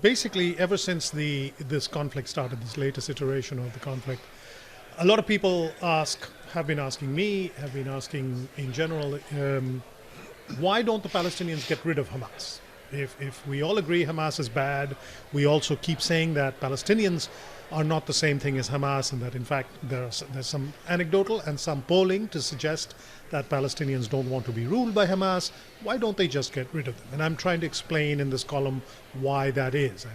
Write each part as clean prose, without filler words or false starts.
Basically, ever since this conflict started, this latest iteration of the conflict, a lot of people have been asking me, have been asking in general, why don't the Palestinians get rid of Hamas? If we all agree Hamas is bad, we also keep saying that Palestinians are not the same thing as Hamas, and that in fact there's some anecdotal and some polling to suggest that Palestinians don't want to be ruled by Hamas. Why don't they just get rid of them? And I'm trying to explain in this column why that is.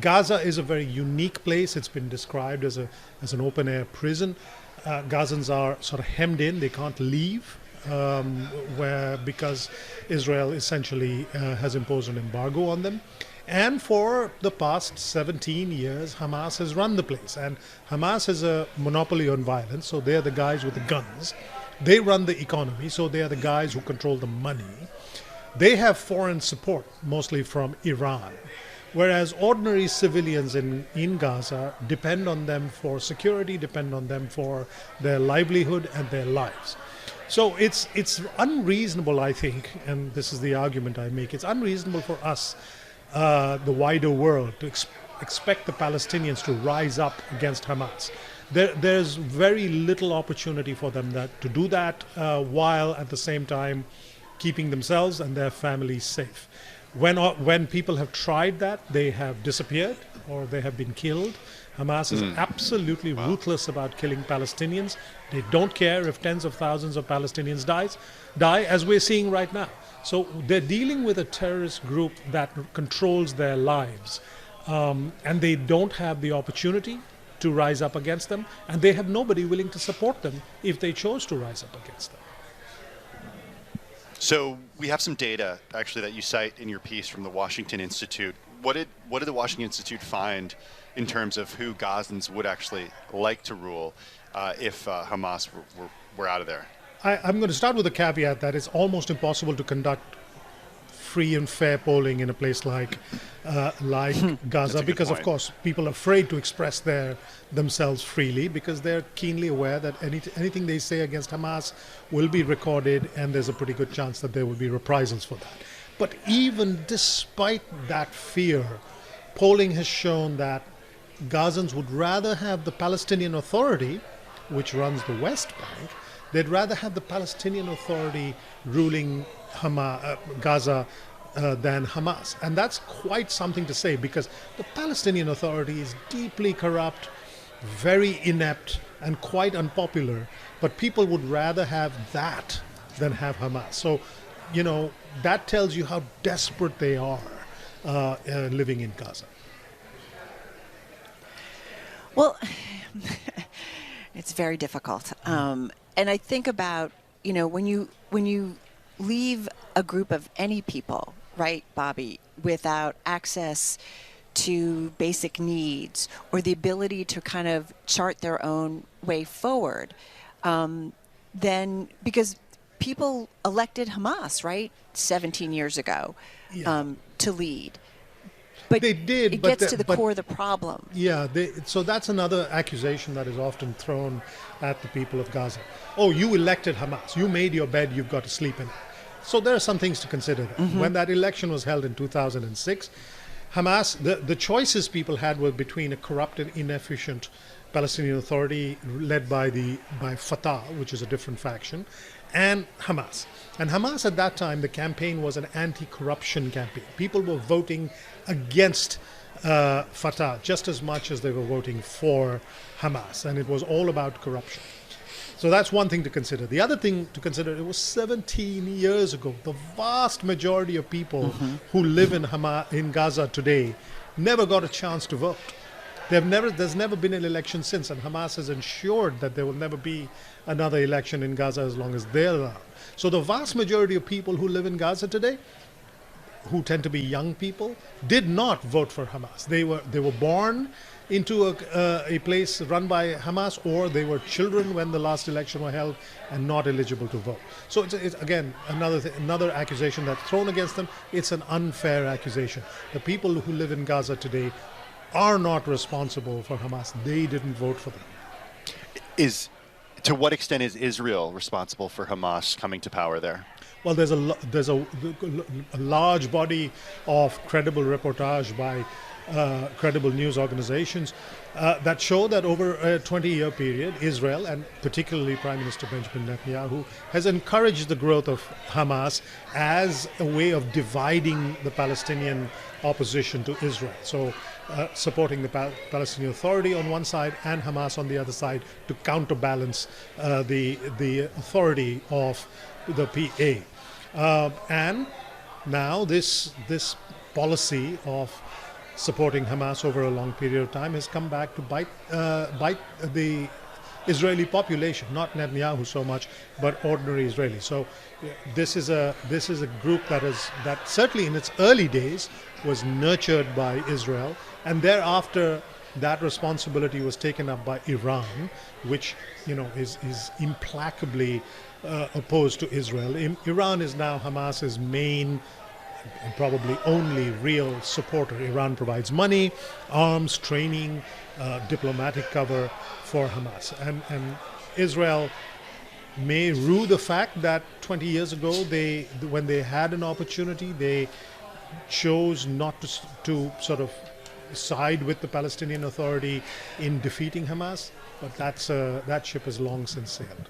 Gaza is a very unique place. It's been described as an open-air prison. Gazans are sort of hemmed in. They can't leave because Israel essentially has imposed an embargo on them. And for the past 17 years, Hamas has run the place. And Hamas has a monopoly on violence, so they're the guys with the guns. They run the economy, so they are the guys who control the money. They have foreign support, mostly from Iran. Whereas ordinary civilians in Gaza depend on them for security, depend on them for their livelihood and their lives. So it's unreasonable, I think, and this is the argument I make, it's unreasonable for us, the wider world, to expect the Palestinians to rise up against Hamas. There's very little opportunity for them to do that while at the same time keeping themselves and their families safe. When people have tried that, they have disappeared or they have been killed. Hamas is absolutely ruthless about killing Palestinians. They don't care if tens of thousands of Palestinians die, as we're seeing right now. So they're dealing with a terrorist group that controls their lives, and they don't have the opportunity to rise up against them, and they have nobody willing to support them if they chose to rise up against them. So we have some data actually that you cite in your piece from the Washington Institute. What did the Washington Institute find in terms of who Gazans would actually like to rule if Hamas were out of there? I'm going to start with a caveat that it's almost impossible to conduct free and fair polling in a place like Gaza, because of course people are afraid to express themselves freely because they're keenly aware that anything they say against Hamas will be recorded, and there's a pretty good chance that there will be reprisals for that. But even despite that fear, polling has shown that Gazans would rather have the Palestinian Authority, which runs the West Bank, they'd rather have the Palestinian Authority ruling Gaza than Hamas. And that's quite something to say, because the Palestinian Authority is deeply corrupt, very inept, and quite unpopular. But people would rather have that than have Hamas. So, that tells you how desperate they are living in Gaza. Well, it's very difficult. And I think about, when you leave a group of any people, right, Bobby, without access to basic needs or the ability to kind of chart their own way forward, then because people elected Hamas, right, 17 years ago, to lead. But they did. It gets to the core of the problem. Yeah, so that's another accusation that is often thrown at the people of Gaza. Oh, you elected Hamas. You made your bed, you've got to sleep in it. So there are some things to consider there. Mm-hmm. When that election was held in 2006, Hamas, the choices people had were between a corrupt and inefficient Palestinian Authority led by Fatah, which is a different faction, and Hamas. And Hamas at that time, the campaign was an anti-corruption campaign. People were voting against Fatah just as much as they were voting for Hamas, and it was all about corruption. So that's one thing to consider. The other thing to consider, it was 17 years ago. The vast majority of people who live in Gaza today never got a chance to vote. There's never been an election since, and Hamas has ensured that there will never be another election in Gaza as long as they're around. So the vast majority of people who live in Gaza today, who tend to be young people, did not vote for Hamas. They were born into a place run by Hamas, or they were children when the last election were held and not eligible to vote. So it's again another accusation that's thrown against them. It's an unfair accusation. The people who live in Gaza today are not responsible for Hamas. They didn't vote for them. To what extent is Israel responsible for Hamas coming to power there? Well, there's a large body of credible reportage by credible news organizations that show that over a 20-year period, Israel, and particularly Prime Minister Benjamin Netanyahu, has encouraged the growth of Hamas as a way of dividing the Palestinian opposition to Israel. So supporting the Palestinian Authority on one side and Hamas on the other side to counterbalance the authority of the PA. And now this policy of supporting Hamas over a long period of time has come back to bite the Israeli population, not Netanyahu so much, but ordinary Israelis. So this is a group that certainly in its early days was nurtured by Israel, and thereafter that responsibility was taken up by Iran, which is implacably opposed to Israel. Iran is now Hamas's main and probably only real supporter. Iran provides money, arms, training, diplomatic cover for Hamas. And Israel may rue the fact that 20 years ago, when they had an opportunity, they chose not to sort of side with the Palestinian Authority in defeating Hamas. But that ship has long since sailed.